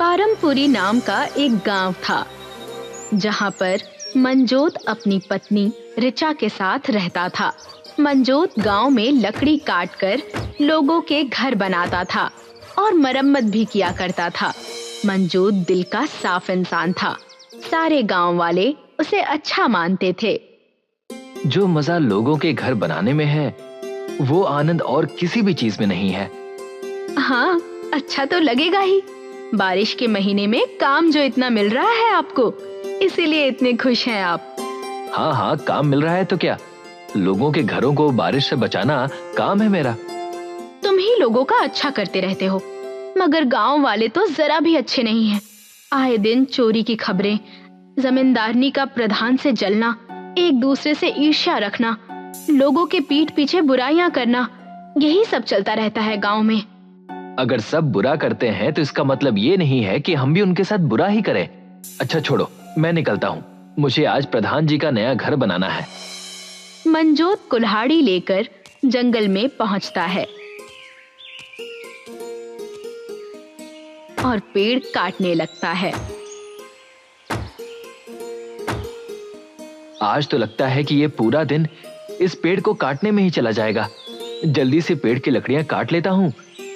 पारमपुरी नाम का एक गांव था, जहां पर मंजोत अपनी पत्नी ऋचा के साथ रहता था। मंजोत गांव में लकड़ी काटकर लोगों के घर बनाता था और मरम्मत भी किया करता था। मंजोत दिल का साफ इंसान था। सारे गांव वाले उसे अच्छा मानते थे। जो मजा लोगों के घर बनाने में है, वो आनंद और किसी भी चीज में नहीं है। हाँ, अच्छा तो लगेगा ही। बारिश के महीने में काम जो इतना मिल रहा है आपको, इसीलिए इतने खुश हैं आप। हाँ हाँ, काम मिल रहा है तो क्या, लोगों के घरों को बारिश से बचाना काम है मेरा। तुम ही लोगों का अच्छा करते रहते हो, मगर गांव वाले तो जरा भी अच्छे नहीं हैं। आए दिन चोरी की खबरें, जमींदारनी का प्रधान से जलना, एक दूसरे से ईर्ष्या रखना, लोगों के पीठ पीछे बुराइयां करना, यही सब चलता रहता है गांव में। अगर सब बुरा करते हैं तो इसका मतलब ये नहीं है कि हम भी उनके साथ बुरा ही करें। अच्छा छोड़ो, मैं निकलता हूँ, मुझे आज प्रधान जी का नया घर बनाना है। मंजोत कुल्हाड़ी लेकर जंगल में पहुंचता है और पेड़ काटने लगता है। आज तो लगता है कि ये पूरा दिन इस पेड़ को काटने में ही चला जाएगा। जल्दी से पेड़ की लकड़ियां काट लेता हूँ,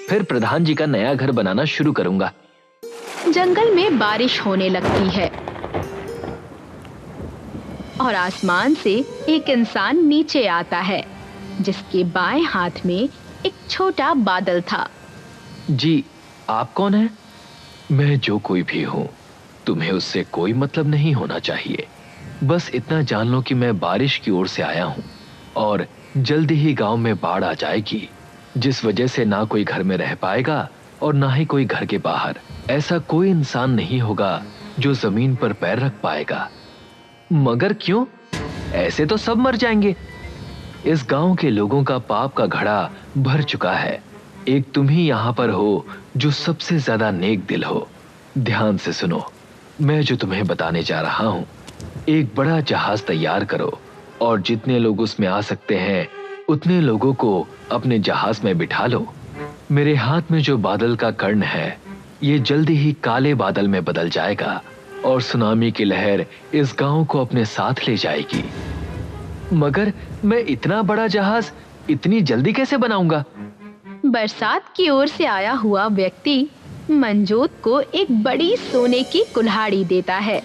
फिर प्रधान जी का नया घर बनाना शुरू करूंगा। जंगल में बारिश होने लगती है और आसमान से एक इंसान नीचे आता है, जिसके बाएं हाथ में एक छोटा बादल था। जी, आप कौन हैं? मैं जो कोई भी हूँ, तुम्हें उससे कोई मतलब नहीं होना चाहिए। बस इतना जान लो कि मैं बारिश की ओर से आया हूँ और जल्दी ही गांव में बाढ़ आ जाएगी, जिस वजह से ना कोई घर में रह पाएगा और ना ही कोई घर के बाहर। ऐसा कोई इंसान नहीं होगा जो जमीन पर पैर रख पाएगा। मगर क्यों? ऐसे तो सब मर जाएंगे। इस गांव के लोगों का पाप का घड़ा भर चुका है। एक तुम ही यहाँ पर हो जो सबसे ज्यादा नेक दिल हो। ध्यान से सुनो, मैं जो तुम्हें बताने जा रहा हूँ। एक बड़ा जहाज तैयार करो और जितने लोग उसमें आ सकते हैं उतने लोगों को अपने जहाज में बिठा लो। मेरे हाथ में जो बादल का कर्ण है, ये जल्दी ही काले बादल में बदल जाएगा और सुनामी की लहर इस गांव को अपने साथ ले जाएगी। मगर मैं इतना बड़ा जहाज इतनी जल्दी कैसे बनाऊंगा? बरसात की ओर से आया हुआ व्यक्ति मंजोत को एक बड़ी सोने की कुल्हाड़ी देता है।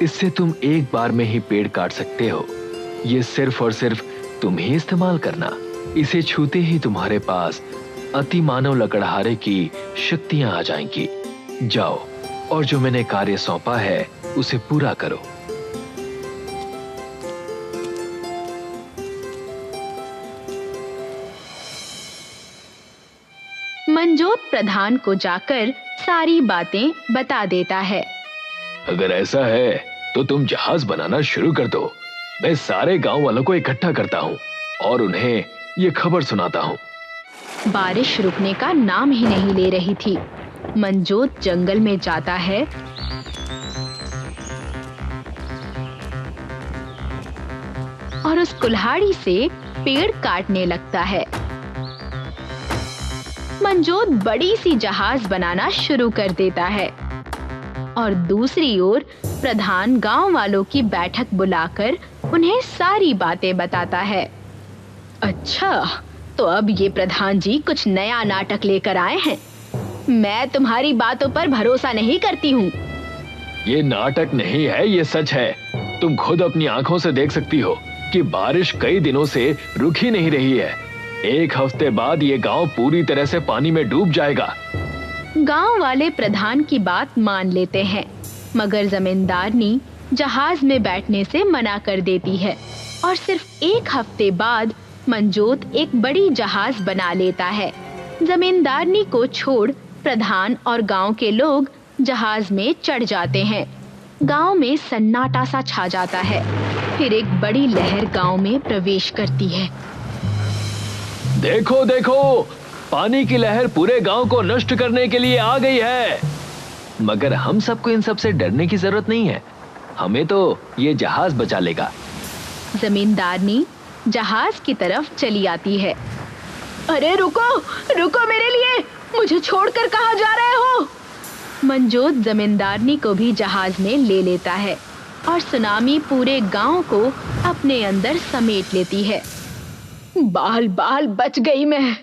इससे तुम एक बार में ही पेड़ काट सकते हो। ये सिर्फ और सिर्फ तुम ही इस्तेमाल करना। इसे छूते ही तुम्हारे पास अति मानव लकड़हारे की शक्तियां आ जाएंगी। जाओ और जो मैंने कार्य सौंपा है उसे पूरा करो। मंजोत प्रधान को जाकर सारी बातें बता देता है। अगर ऐसा है तो तुम जहाज बनाना शुरू कर दो। मैं सारे गांव वालों को इकट्ठा करता हूँ और उन्हें ये खबर सुनाता हूँ। बारिश रुकने का नाम ही नहीं ले रही थी। मंजोत जंगल में जाता है और उस कुल्हाड़ी से पेड़ काटने लगता है। मंजोत बड़ी सी जहाज बनाना शुरू कर देता है और दूसरी ओर प्रधान गांव वालों की बैठक बुलाकर उन्हें सारी बातें बताता है। अच्छा, तो अब ये प्रधान जी कुछ नया नाटक लेकर आए हैं। मैं तुम्हारी बातों पर भरोसा नहीं करती हूँ। ये नाटक नहीं है, ये सच है। तुम खुद अपनी आंखों से देख सकती हो कि बारिश कई दिनों से रुक ही नहीं रही है। एक हफ्ते बाद ये गांव पूरी तरह से पानी में डूब जाएगा। गांव वाले प्रधान की बात मान लेते हैं, मगर जमींदारनी जहाज में बैठने से मना कर देती है और सिर्फ एक हफ्ते बाद मंजोत एक बड़ी जहाज बना लेता है। जमींदारनी को छोड़ प्रधान और गांव के लोग जहाज में चढ़ जाते हैं। गांव में सन्नाटा सा छा जाता है। फिर एक बड़ी लहर गांव में प्रवेश करती है। देखो देखो, पानी की लहर पूरे गांव को नष्ट करने के लिए आ गई है। मगर हम सबको इन सब से डरने की जरूरत नहीं है। हमें तो ये जहाज बचा लेगा। जमींदारनी जहाज की तरफ चली आती है। अरे रुको, रुको मेरे लिए, मुझे छोड़कर कहाँ जा रहे हो? मंजोत जमींदारनी को भी जहाज में ले लेता है और सुनामी पूरे गांव को अपने अंदर समेट लेती है। बाल बाल बच गई मैं।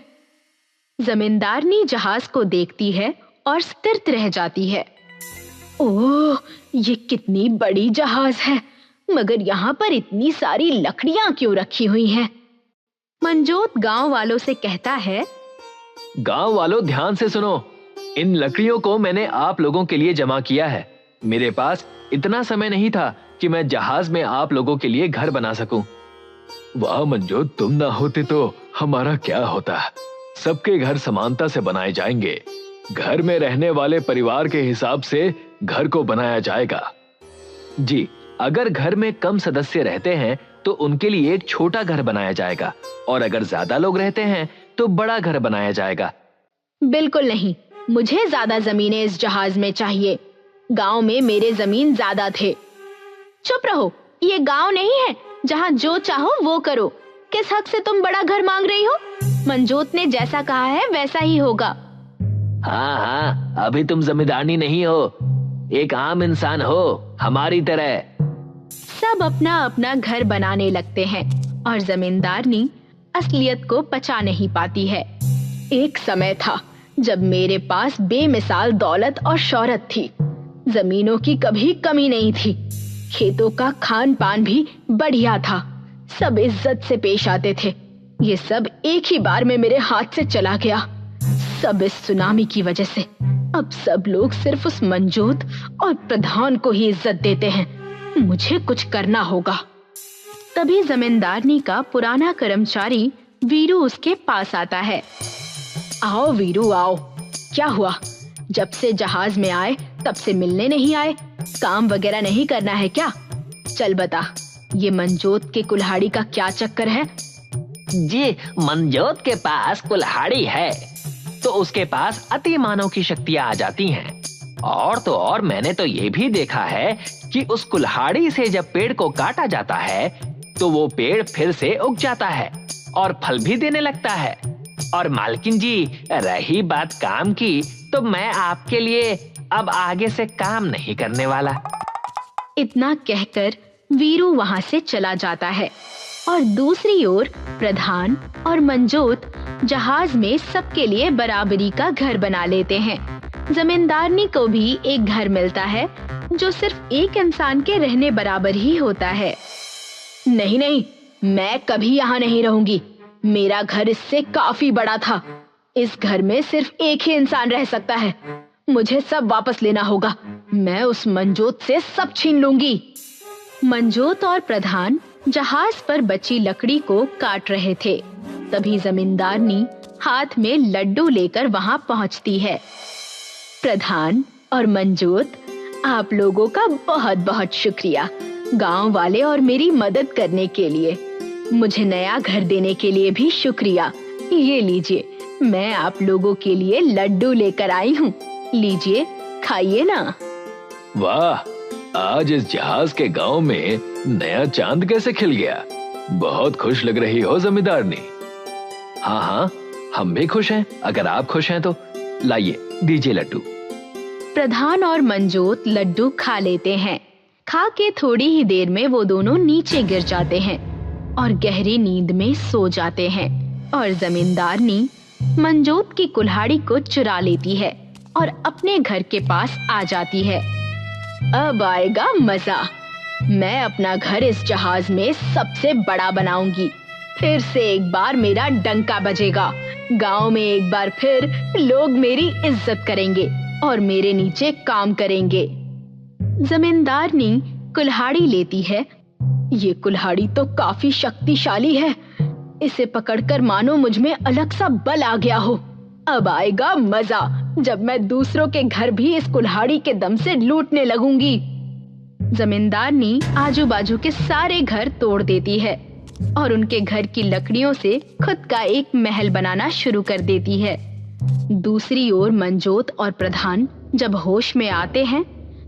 जमींदारनी जहाज को देखती है और स्थिर रह जाती है। ओह, ये कितनी बड़ी जहाज है, मगर यहाँ पर इतनी सारी लकड़ियां क्यों रखी हुई हैं? मंजोत गांव वालों से कहता है, गांव वालों ध्यान से सुनो, इन लकड़ियों को मैंने आप लोगों के लिए जमा किया है। मेरे पास इतना समय नहीं था कि मैं जहाज में आप लोगों के लिए घर बना सकूं। वाह मंजोत, तुम ना होते तो हमारा क्या होता। सबके घर समानता से बनाए जाएंगे। घर में रहने वाले परिवार के हिसाब से घर को बनाया जाएगा। जी, अगर घर में कम सदस्य रहते हैं तो उनके लिए एक छोटा घर बनाया जाएगा, और अगर ज्यादा लोग रहते हैं तो बड़ा घर बनाया जाएगा। बिल्कुल नहीं, मुझे ज्यादा जमीनें इस जहाज में चाहिए। गांव में मेरे जमीन ज्यादा थे। चुप रहो, ये गांव नहीं है जहां जो चाहो वो करो। किस हक से तुम बड़ा घर मांग रही हो? मंजोत ने जैसा कहा है वैसा ही होगा। हाँ हाँ, अभी तुम जमींदारनी नहीं हो, एक आम इंसान हो, हमारी तरह। सब अपना अपना घर बनाने लगते हैं और जमींदारनी असलियत को पचा नहीं पाती है। एक समय था जब मेरे पास बेमिसाल दौलत और शोहरत थी। जमीनों की कभी कमी नहीं थी। खेतों का खान पान भी बढ़िया था। सब इज्जत से पेश आते थे। ये सब एक ही बार में मेरे हाथ से चला गया, सब इस सुनामी की वजह से। अब सब लोग सिर्फ उस मंजोत और प्रधान को ही इज्जत देते हैं। मुझे कुछ करना होगा। तभी जमींदारनी का पुराना कर्मचारी वीरू उसके पास आता है। आओ वीरू आओ, क्या हुआ? जब से जहाज में आए तब से मिलने नहीं आए। काम वगैरह नहीं करना है क्या? चल बता, ये मंजोत के कुल्हाड़ी का क्या चक्कर है? जी, मंजोत के पास कुल्हाड़ी है तो उसके पास अति मानव की शक्तियां आ जाती हैं। और तो और मैंने तो ये भी देखा है कि उस कुल्हाड़ी से जब पेड़ को काटा जाता है तो वो पेड़ फिर से उग जाता है और फल भी देने लगता है। और मालकिन जी, रही बात काम की, तो मैं आपके लिए अब आगे से काम नहीं करने वाला। इतना कहकर वीरू वहां से चला जाता है और दूसरी ओर प्रधान और मंजोत जहाज में सबके लिए बराबरी का घर बना लेते हैं। जमींदारनी को भी एक घर मिलता है जो सिर्फ एक इंसान के रहने बराबर ही होता है। नहीं नहीं, मैं कभी यहाँ नहीं रहूंगी। मेरा घर इससे काफी बड़ा था। इस घर में सिर्फ एक ही इंसान रह सकता है। मुझे सब वापस लेना होगा। मैं उस मंजोत से सब छीन लूंगी। मंजोत और प्रधान जहाज पर बची लकड़ी को काट रहे थे। तभी जमींदारनी हाथ में लड्डू लेकर वहां पहुंचती है। प्रधान और मंजोत, आप लोगों का बहुत बहुत शुक्रिया, गांव वाले और मेरी मदद करने के लिए। मुझे नया घर देने के लिए भी शुक्रिया। ये लीजिए, मैं आप लोगों के लिए लड्डू लेकर आई हूँ। लीजिए, खाइए ना। वाह, आज इस जहाज के गांव में नया चांद कैसे खिल गया। बहुत खुश लग रही हो जमींदारनी। हाँ हाँ, हम भी खुश हैं। अगर आप खुश हैं तो लाइए, दीजिए लड्डू। प्रधान और मंजोत लड्डू खा लेते हैं। खा के थोड़ी ही देर में वो दोनों नीचे गिर जाते हैं और गहरी नींद में सो जाते हैं। और जमींदारनी मंजोत की कुल्हाड़ी को चुरा लेती है और अपने घर के पास आ जाती है। अब आएगा मजा। मैं अपना घर इस जहाज में सबसे बड़ा बनाऊंगी। फिर से एक बार मेरा डंका बजेगा। गांव में एक बार फिर लोग मेरी इज्जत करेंगे और मेरे नीचे काम करेंगे। जमींदारनी कुल्हाड़ी लेती है। ये कुल्हाड़ी तो काफी शक्तिशाली है। इसे पकड़कर मानो मुझ में अलग सा बल आ गया हो। अब आएगा मजा जब मैं दूसरों के घर भी इस कुल्हाड़ी के दम से लूटने लगूंगी। जमींदारनी आजू बाजू के सारे घर तोड़ देती है और उनके घर की लकड़ियों से खुद का एक महल बनाना शुरू कर देती है। दूसरी ओर मंजोत और प्रधान जब होश में आते हैं,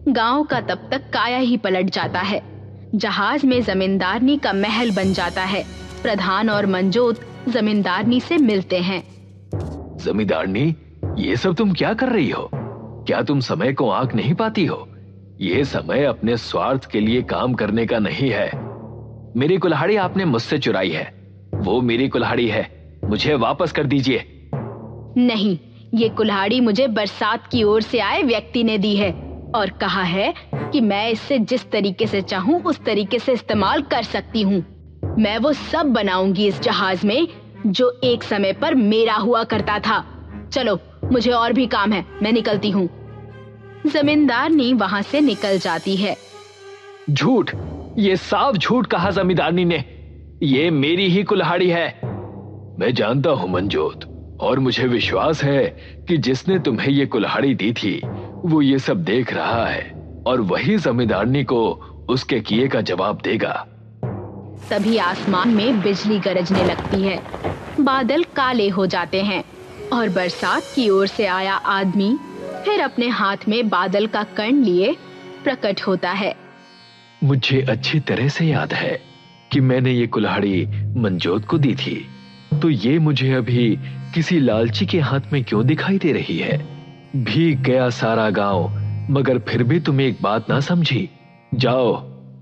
गांव का तब तक काया ही पलट जाता है। जहाज में जमींदारनी का महल बन जाता है। प्रधान और मंजोत जमींदारनी से मिलते हैं। जमींदारनी, ये सब तुम क्या कर रही हो? क्या तुम समय को आंक नहीं पाती हो? ये समय अपने स्वार्थ के लिए काम करने का नहीं है। मेरी कुल्हाड़ी आपने मुझसे चुराई है, वो मेरी कुल्हाड़ी है, मुझे वापस कर दीजिए। नहीं, ये कुल्हाड़ी मुझे बरसात की ओर से आए व्यक्ति ने दी है और कहा है कि मैं इससे जिस तरीके से चाहूं उस तरीके से इस्तेमाल कर सकती हूँ। मैं वो सब बनाऊंगी इस जहाज में जो एक समय पर मेरा हुआ करता था। चलो, मुझे और भी काम है, मैं निकलती हूँ। जमींदारनी वहाँ से निकल जाती है। झूठ, ये साफ झूठ कहा जमींदारनी ने। ये मेरी ही कुल्हाड़ी है। मैं जानता हूँ मंजोत, और मुझे विश्वास है कि जिसने तुम्हें ये कुल्हाड़ी दी थी वो ये सब देख रहा है और वही जमींदारनी को उसके किए का जवाब देगा। तभी आसमान में बिजली गरजने लगती है, बादल काले हो जाते हैं और बरसात की ओर से आया आदमी फिर अपने हाथ में बादल का कण लिए प्रकट होता है। मुझे अच्छी तरह से याद है कि मैंने ये कुल्हाड़ी मंजोत को दी थी, तो ये मुझे अभी किसी लालची के हाथ में क्यों दिखाई दे रही है? भीग गया सारा गांव, मगर फिर भी तुम एक बात ना समझी। जाओ,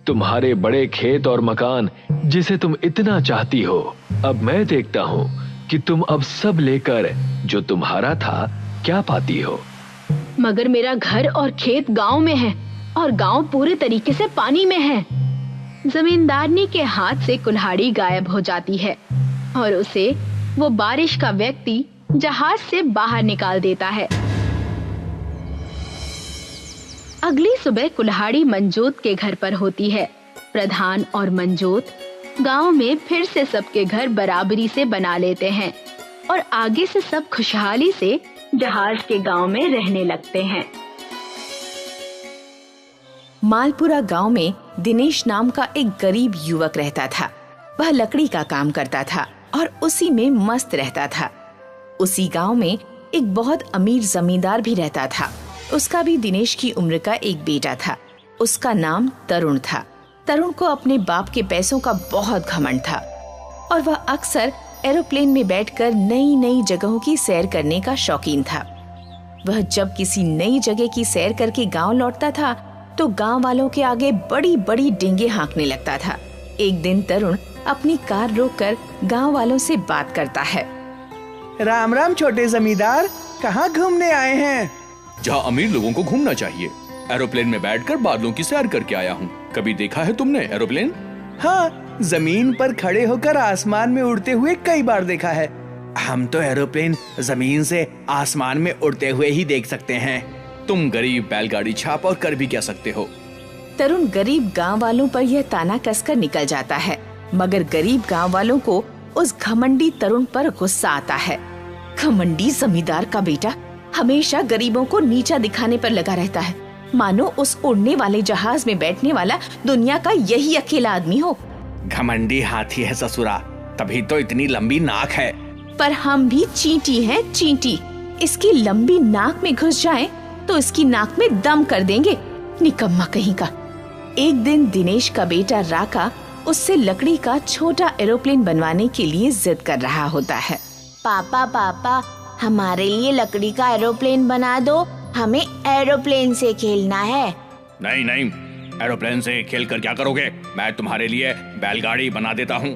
तुम्हारे बड़े खेत और मकान जिसे तुम इतना चाहती हो, अब मैं देखता हूँ कि तुम अब सब लेकर जो तुम्हारा था क्या पाती हो। मगर मेरा घर और खेत गांव में है और गांव पूरे तरीके से पानी में है। जमींदारनी के हाथ से कुल्हाड़ी गायब हो जाती है और उसे वो बारिश का व्यक्ति जहाज से बाहर निकाल देता है। अगली सुबह कुल्हाड़ी मंजोत के घर पर होती है। प्रधान और मंजोत गांव में फिर से सबके घर बराबरी से बना लेते हैं और आगे से सब खुशहाली से जहाज के गांव में रहने लगते हैं। मालपुरा गांव में दिनेश नाम का एक गरीब युवक रहता था। वह लकड़ी का काम करता था और उसी में मस्त रहता था। उसी गांव में एक बहुत अमीर जमींदार भी रहता था। उसका भी दिनेश की उम्र का एक बेटा था। उसका नाम तरुण था। तरुण को अपने बाप के पैसों का बहुत घमंड था और वह अक्सर एरोप्लेन में बैठकर नई नई जगहों की सैर करने का शौकीन था। वह जब किसी नई जगह की सैर करके गांव लौटता था तो गांव वालों के आगे बड़ी बड़ी डींगे हाँकने लगता था। एक दिन तरुण अपनी कार रोककर गांव वालों से बात करता है। राम राम छोटे जमींदार, कहाँ घूमने आए हैं? जहाँ अमीर लोगों को घूमना चाहिए। एरोप्लेन में बैठकर बादलों की सैर करके आया हूँ। कभी देखा है तुमने एरोप्लेन? हाँ, जमीन पर खड़े होकर आसमान में उड़ते हुए कई बार देखा है। हम तो एरोप्लेन जमीन से आसमान में उड़ते हुए ही देख सकते हैं। तुम गरीब बैलगाड़ी छाप और कर भी क्या सकते हो? तरुण गरीब गांव वालों पर यह ताना कसकर निकल जाता है, मगर गरीब गांव वालों को उस घमंडी तरुण पर गुस्सा आता है। घमंडी जमींदार का बेटा हमेशा गरीबों को नीचा दिखाने पर लगा रहता है, मानो उस उड़ने वाले जहाज में बैठने वाला दुनिया का यही अकेला आदमी हो। घमंडी हाथी है ससुरा, तभी तो इतनी लंबी नाक है। पर हम भी चींटी हैं, चींटी। इसकी लंबी नाक में घुस जाएं तो इसकी नाक में दम कर देंगे, निकम्मा कहीं का। एक दिन दिनेश का बेटा राका उससे लकड़ी का छोटा एरोप्लेन बनवाने के लिए जिद कर रहा होता है। पापा पापा, हमारे लिए लकड़ी का एरोप्लेन बना दो, हमें एरोप्लेन से खेलना है। नहीं नहीं, एरोप्लेन से खेल कर क्या करोगे? मैं तुम्हारे लिए बैलगाड़ी बना देता हूँ।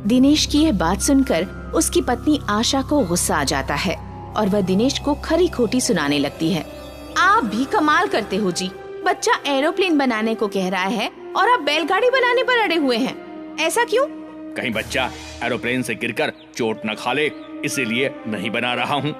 दिनेश की यह बात सुनकर उसकी पत्नी आशा को गुस्सा आ जाता है और वह दिनेश को खरी खोटी सुनाने लगती है। आप भी कमाल करते हो जी, बच्चा एरोप्लेन बनाने को कह रहा है और आप बैलगाड़ी बनाने पर अड़े हुए हैं। ऐसा क्यों? कहीं बच्चा एरोप्लेन से गिरकर चोट न खा ले, इसीलिए नहीं बना रहा हूँ।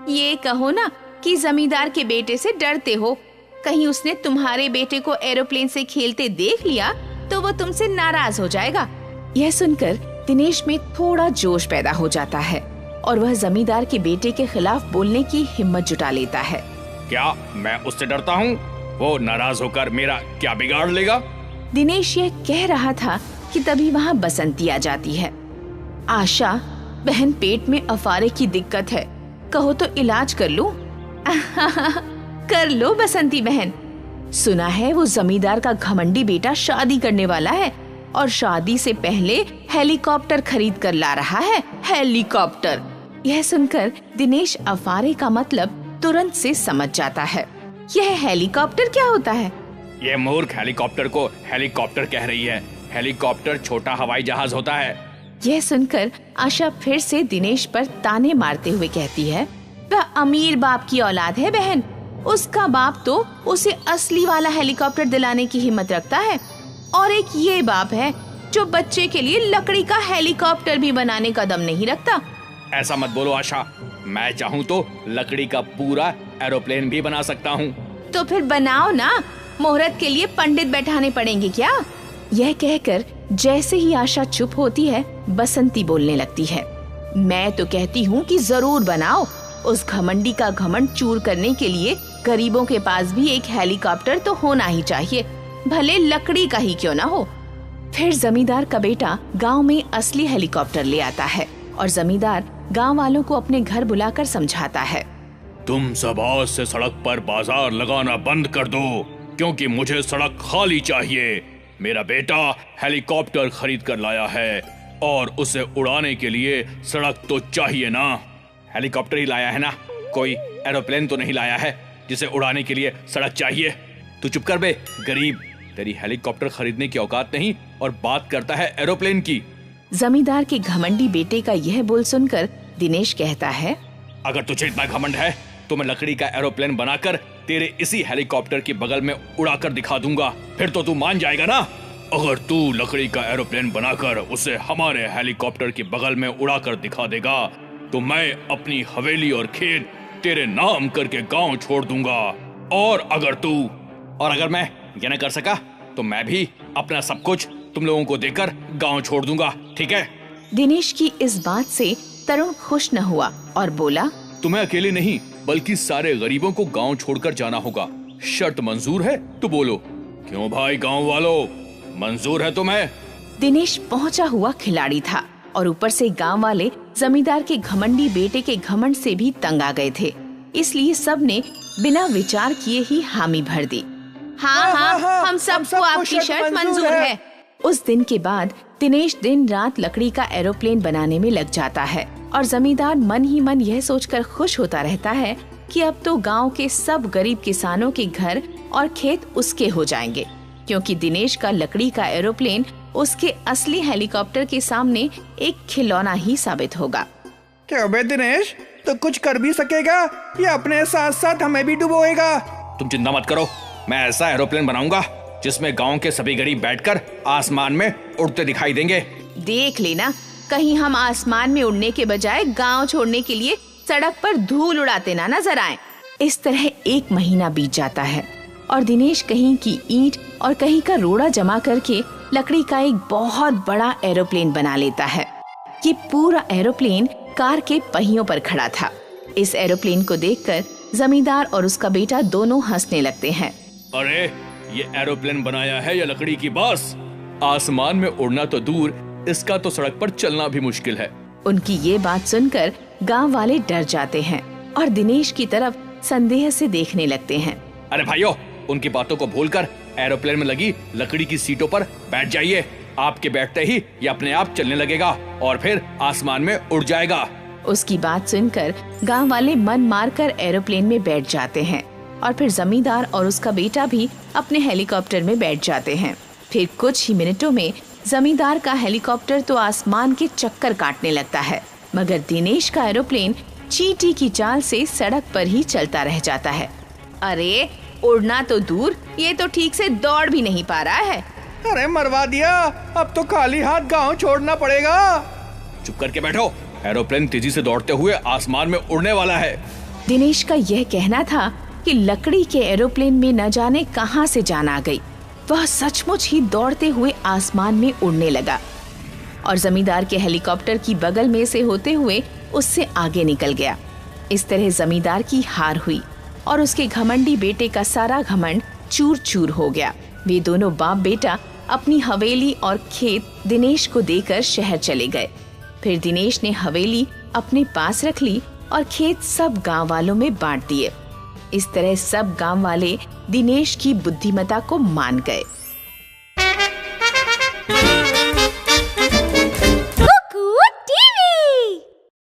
ये कहो ना कि जमींदार के बेटे से डरते हो। कहीं उसने तुम्हारे बेटे को एरोप्लेन से खेलते देख लिया तो वो तुमसे नाराज हो जाएगा। यह सुनकर दिनेश में थोड़ा जोश पैदा हो जाता है और वह जमींदार के बेटे के खिलाफ बोलने की हिम्मत जुटा लेता है। क्या मैं उससे डरता हूँ? वो नाराज होकर मेरा क्या बिगाड़ लेगा? दिनेश यह कह रहा था कि तभी वहाँ बसंती आ जाती है। आशा, बहन पेट में अफारे की दिक्कत है, कहो तो इलाज कर लूं? कर लो बसंती बहन। सुना है वो जमींदार का घमंडी बेटा शादी करने वाला है और शादी से पहले हेलीकॉप्टर खरीद कर ला रहा है। हेलीकॉप्टर! यह सुनकर दिनेश अफारे का मतलब तुरंत से समझ जाता है। यह हेलीकॉप्टर क्या होता है? ये मूर्ख हेलीकॉप्टर को हेलीकॉप्टर कह रही है। हेलीकॉप्टर छोटा हवाई जहाज होता है। यह सुनकर आशा फिर से दिनेश पर ताने मारते हुए कहती है, वह अमीर बाप की औलाद है बहन। उसका बाप तो उसे असली वाला हेलीकॉप्टर दिलाने की हिम्मत रखता है, और एक ये बाप है जो बच्चे के लिए लकड़ी का हेलीकॉप्टर भी बनाने का दम नहीं रखता। ऐसा मत बोलो आशा, मैं चाहूँ तो लकड़ी का पूरा एरोप्लेन भी बना सकता हूँ। तो फिर बनाओ ना, मुहूर्त के लिए पंडित बैठाने पड़ेंगे क्या? यह कहकर जैसे ही आशा चुप होती है, बसंती बोलने लगती है, मैं तो कहती हूँ कि जरूर बनाओ। उस घमंडी का घमंड चूर करने के लिए गरीबों के पास भी एक हेलीकॉप्टर तो होना ही चाहिए, भले लकड़ी का ही क्यों ना हो। फिर जमींदार का बेटा गांव में असली हेलीकॉप्टर ले आता है और जमींदार गांव वालों को अपने घर बुलाकर समझाता है, तुम सब आज से सड़क पर बाजार लगाना बंद कर दो, क्योंकि मुझे सड़क खाली चाहिए। मेरा बेटा हेलीकॉप्टर खरीद कर लाया है और उसे उड़ाने के लिए सड़क तो चाहिए ना। हेलीकॉप्टर ही लाया है ना, कोई एरोप्लेन तो नहीं लाया है जिसे उड़ाने के लिए सड़क चाहिए। तू चुप कर बे गरीब, तेरी हेलीकॉप्टर खरीदने की औकात नहीं और बात करता है एरोप्लेन की। जमींदार के घमंडी बेटे का यह बोल सुनकर दिनेश कहता है, अगर तुझे इतना घमंड है तो मैं लकड़ी का एरोप्लेन बनाकर तेरे इसी हेलीकॉप्टर के बगल में उड़ाकर दिखा दूंगा, फिर तो तू मान जाएगा ना। अगर तू लकड़ी का एरोप्लेन बनाकर उसे हमारे हेलीकॉप्टर के बगल में उड़ाकर दिखा देगा तो मैं अपनी हवेली और खेत तेरे नाम करके गांव छोड़ दूंगा। और अगर मैं ये न कर सका तो मैं भी अपना सब कुछ तुम लोगों को देकर गांव छोड़ दूंगा, ठीक है? दिनेश की इस बात से तरुण खुश न हुआ और बोला, तुम्हें अकेले नहीं बल्कि सारे गरीबों को गांव छोड़कर जाना होगा। शर्त मंजूर है तो बोलो। क्यों भाई गांव वालों, मंजूर है तुम्हें? दिनेश पहुंचा हुआ खिलाड़ी था और ऊपर से गांव वाले जमींदार के घमंडी बेटे के घमंड से भी तंग आ गए थे, इसलिए सब ने बिना विचार किए ही हामी भर दी। हाँ, हम सबको आपकी शर्त मंजूर है। उस दिन के बाद दिनेश दिन रात लकड़ी का एरोप्लेन बनाने में लग जाता है और जमींदार मन ही मन यह सोचकर खुश होता रहता है कि अब तो गांव के सब गरीब किसानों के घर और खेत उसके हो जाएंगे, क्योंकि दिनेश का लकड़ी का एरोप्लेन उसके असली हेलीकॉप्टर के सामने एक खिलौना ही साबित होगा। क्यों बे दिनेश, तो कुछ कर भी सकेगा या अपने साथ साथ हमें भी डुबोएगा? तुम चिंता मत करो, मैं ऐसा एरोप्लेन बनाऊंगा जिसमें गांव के सभी गरीब बैठकर आसमान में उड़ते दिखाई देंगे। देख लेना, कहीं हम आसमान में उड़ने के बजाय गांव छोड़ने के लिए सड़क पर धूल उड़ाते ना नजर आए। इस तरह 1 महीना बीत जाता है और दिनेश कहीं की ईंट और कहीं का रोड़ा जमा करके लकड़ी का एक बहुत बड़ा एरोप्लेन बना लेता है। ये पूरा एरोप्लेन कार के पहियों पर खड़ा था। इस एरोप्लेन को देखकर जमींदार और उसका बेटा दोनों हंसने लगते हैं। अरे ये एरोप्लेन बनाया है या लकड़ी की बास? आसमान में उड़ना तो दूर, इसका तो सड़क पर चलना भी मुश्किल है। उनकी ये बात सुनकर गांव वाले डर जाते हैं और दिनेश की तरफ संदेह से देखने लगते हैं। अरे भाइयों, उनकी बातों को भूलकर एरोप्लेन में लगी लकड़ी की सीटों पर बैठ जाइए। आपके बैठते ही ये अपने आप चलने लगेगा और फिर आसमान में उड़ जाएगा। उसकी बात सुनकर गांव वाले मन मारकर एरोप्लेन में बैठ जाते हैं और फिर जमींदार और उसका बेटा भी अपने हेलीकॉप्टर में बैठ जाते हैं। फिर कुछ ही मिनटों में जमींदार का हेलीकॉप्टर तो आसमान के चक्कर काटने लगता है, मगर दिनेश का एरोप्लेन चींटी की चाल से सड़क पर ही चलता रह जाता है। अरे उड़ना तो दूर, ये तो ठीक से दौड़ भी नहीं पा रहा है। अरे मरवा दिया, अब तो खाली हाथ गांव छोड़ना पड़ेगा। चुप करके बैठो, एरोप्लेन तेजी से दौड़ते हुए आसमान में उड़ने वाला है। दिनेश का यह कहना था कि लकड़ी के एरोप्लेन में न जाने कहां से जान आ गई। वह सचमुच ही दौड़ते हुए आसमान में उड़ने लगा और जमींदार के हेलीकॉप्टर की बगल में से होते हुए उससे आगे निकल गया। इस तरह जमींदार की हार हुई और उसके घमंडी बेटे का सारा घमंड चूर चूर हो गया। वे दोनों बाप बेटा अपनी हवेली और खेत दिनेश को देकर शहर चले गए। फिर दिनेश ने हवेली अपने पास रख ली और खेत सब गांव वालों में बांट दिए। इस तरह सब गांव वाले दिनेश की बुद्धिमत्ता को मान गए।